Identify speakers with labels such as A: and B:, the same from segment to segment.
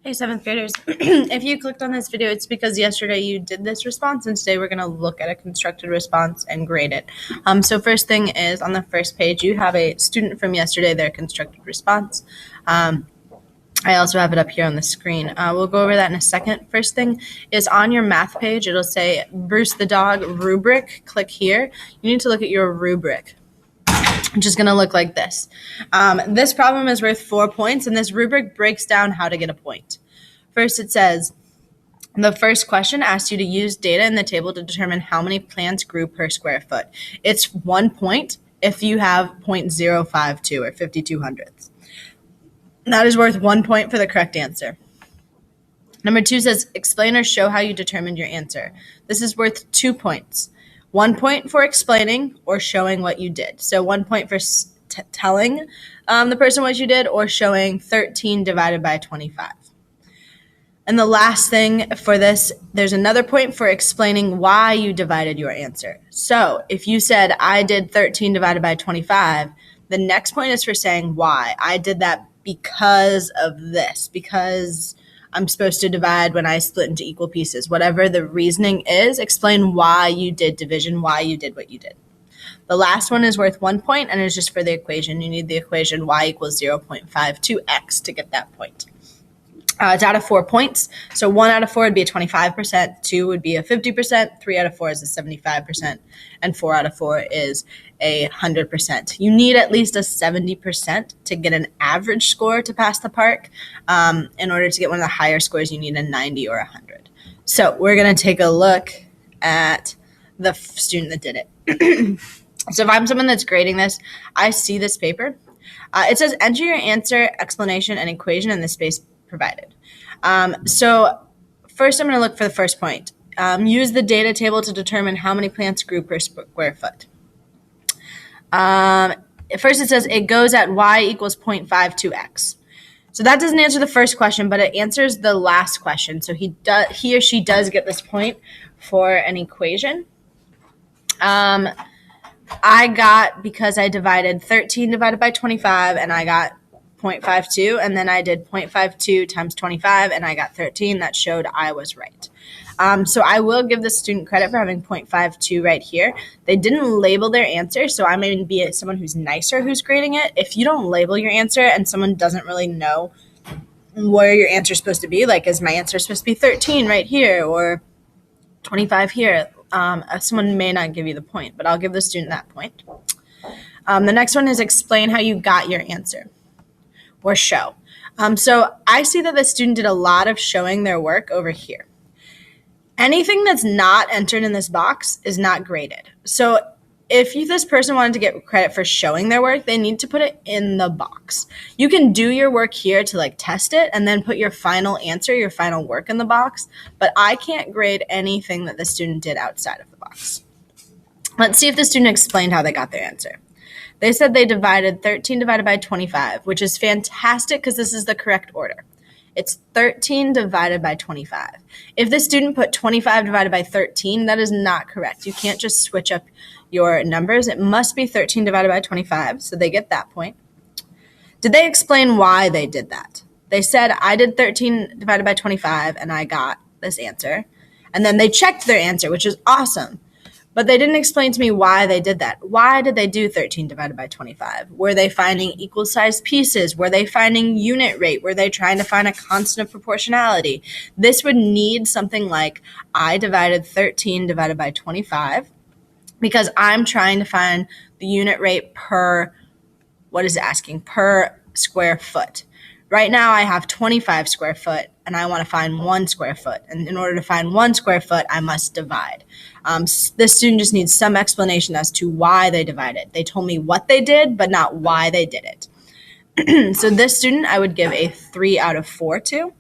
A: Hey, seventh graders, if you clicked on this video, it's because yesterday you did this response, and today we're going to look at a constructed response and grade it. So first thing is, on the first page, you have a student from yesterday, their constructed response. I also have it up here on the screen. We'll go over that in a second. First thing is on your math page, it'll say Bruce the dog rubric. Click here. You need to look at your rubric, which is going to look like this. This problem is worth 4 points, and this rubric breaks down how to get a point. First, it says, the first question asks you to use data in the table to determine how many plants grew per square foot. It's 1 point if you have 0.052 or 52 hundredths. That is worth 1 point for the correct answer. Number 2 says, explain or show how you determined your answer. This is worth 2 points. 1 point for explaining or showing what you did. So 1 point for telling the person what you did, or showing 13 divided by 25. And the last thing for this, there's another point for explaining why you divided your answer. So if you said, I did 13 divided by 25, the next point is for saying why. I did that because of this, because I'm supposed to divide when I split into equal pieces. Whatever the reasoning is, explain why you did division, why you did what you did. The last one is worth 1 point, and it's just for the equation. You need the equation y equals 0.52x to get that point. It's out of 4 points. So 1 out of 4 would be a 25%, 2 would be a 50%, 3 out of 4 is a 75%, and 4 out of 4 is a 100%. You need at least a 70% to get an average score to pass the park. In order to get one of the higher scores, you need a 90 or 100. So we're going to take a look at the student that did it. So if I'm someone that's grading this, I see this paper. It says enter your answer, explanation, and equation in the space provided. So first I'm going to look for the first point. Use the data table to determine how many plants grew per square foot. First it says it goes at y equals 0.52x. So that doesn't answer the first question, but it answers the last question. So he or she does get this point for an equation. I got, because I divided 13 divided by 25, and I got 0.52, and then I did 0.52 times 25, and I got 13. That showed I was right. So I will give the student credit for having 0.52 right here. They didn't label their answer, so I may be someone who's nicer who's grading it. If you don't label your answer and someone doesn't really know where your answer is supposed to be, like, is my answer supposed to be 13 right here or 25 here, someone may not give you the point, but I'll give the student that point. The next one is explain how you got your answer, or show. So I see that the student did a lot of showing their work over here. Anything that's not entered in this box is not graded. So if this person wanted to get credit for showing their work, they need to put it in the box. You can do your work here to test it and then put your final answer, your final work in the box, but I can't grade anything that the student did outside of the box. Let's see if the student explained how they got their answer. They said they divided 13 divided by 25, which is fantastic because this is the correct order. It's 13 divided by 25. If the student put 25 divided by 13, that is not correct. You can't just switch up your numbers. It must be 13 divided by 25, so they get that point. Did they explain why they did that? They said, I did 13 divided by 25, and I got this answer. And then they checked their answer, which is awesome. But they didn't explain to me why they did that. Why did they do 13 divided by 25? Were they finding equal-sized pieces? Were they finding unit rate? Were they trying to find a constant of proportionality? This would need something like, I divided 13 divided by 25 because I'm trying to find the unit rate per, what is it asking, per square foot. Right now I have 25 square foot, and I want to find 1 square foot. And in order to find 1 square foot, I must divide. This student just needs some explanation as to why they divided. They told me what they did, but not why they did it. So this student I would give a 3 out of 4 to.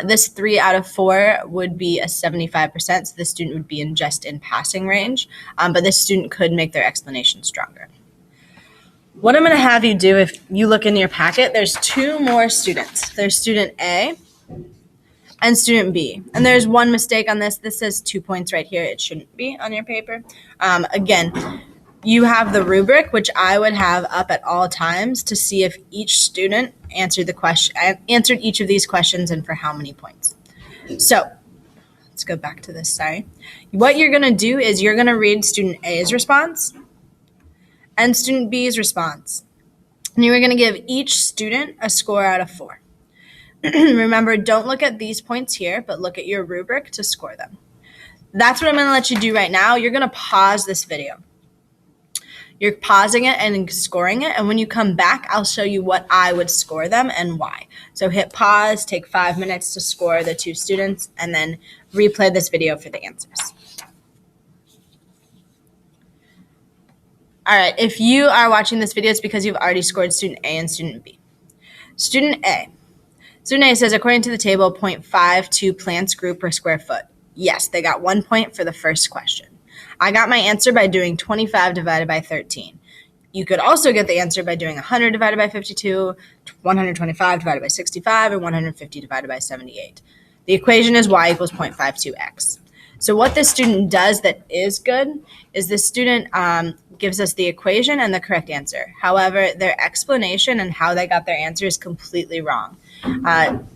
A: This 3 out of 4 would be a 75%, so this student would be just in passing range, but this student could make their explanation stronger. What I'm going to have you do, if you look in your packet, there's 2 more students. There's student A and student B. And there's one mistake on this. This says 2 points right here. It shouldn't be on your paper. Again, you have the rubric, which I would have up at all times to see if each student answered each of these questions and for how many points. So let's go back to this, sorry. What you're gonna do is you're gonna read student A's response and student B's response. And you're gonna give each student a score out of 4. Remember, don't look at these points here, but look at your rubric to score them. That's what I'm gonna let you do right now. You're gonna pause this video. You're pausing it and scoring it, and when you come back, I'll show you what I would score them and why. So hit pause, take 5 minutes to score the 2 students, and then replay this video for the answers. All right, if you are watching this video, it's because you've already scored student A and student B. Student A. Student A says, according to the table, 0.52 plants grew per square foot. Yes, they got 1 point for the first question. I got my answer by doing 25 divided by 13. You could also get the answer by doing 100 divided by 52, 125 divided by 65, and 150 divided by 78. The equation is y equals 0.52x. So what this student does that is good is this student gives us the equation and the correct answer. However, their explanation and how they got their answer is completely wrong.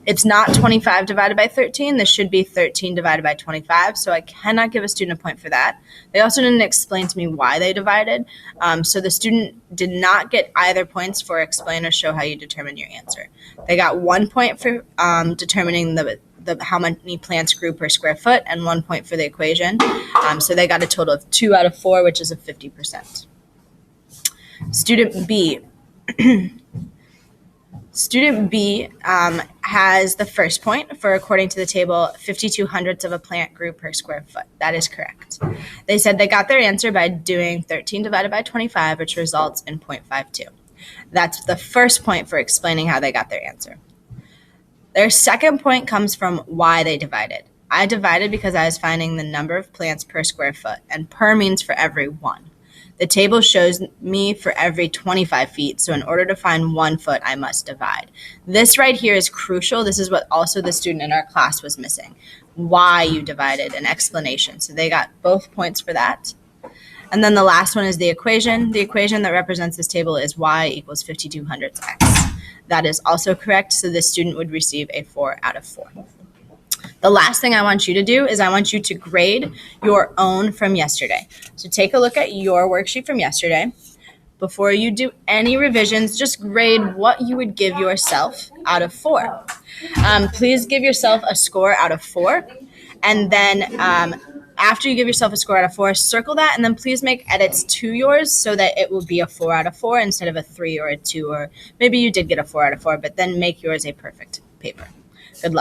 A: It's not 25 divided by 13. This should be 13 divided by 25, so I cannot give a student a point for that. They also didn't explain to me why they divided, so the student did not get either points for explain or show how you determine your answer. They got 1 point for determining how many plants grew per square foot and 1 point for the equation. So they got a total of 2 out of 4, which is a 50%. Student B. Student B has the first point for, according to the table, 52 hundredths of a plant grew per square foot. That is correct. They said they got their answer by doing 13 divided by 25, which results in 0.52. That's the first point for explaining how they got their answer. Their second point comes from why they divided. I divided because I was finding the number of plants per square foot, and per means for every 1. The table shows me for every 25 feet, so in order to find 1 foot, I must divide. This right here is crucial. This is what also the student in our class was missing. Why you divided, an explanation. So they got both points for that. And then the last one is the equation. The equation that represents this table is y equals 52 hundredths x. That is also correct, so this student would receive a 4 out of 4. The last thing I want you to do is I want you to grade your own from yesterday. So take a look at your worksheet from yesterday. Before you do any revisions, just grade what you would give yourself out of 4. Please give yourself a score out of 4, and then after you give yourself a score out of 4, circle that, and then please make edits to yours so that it will be a 4 out of 4 instead of a 3 or a 2, or maybe you did get a 4 out of 4, but then make yours a perfect paper. Good luck.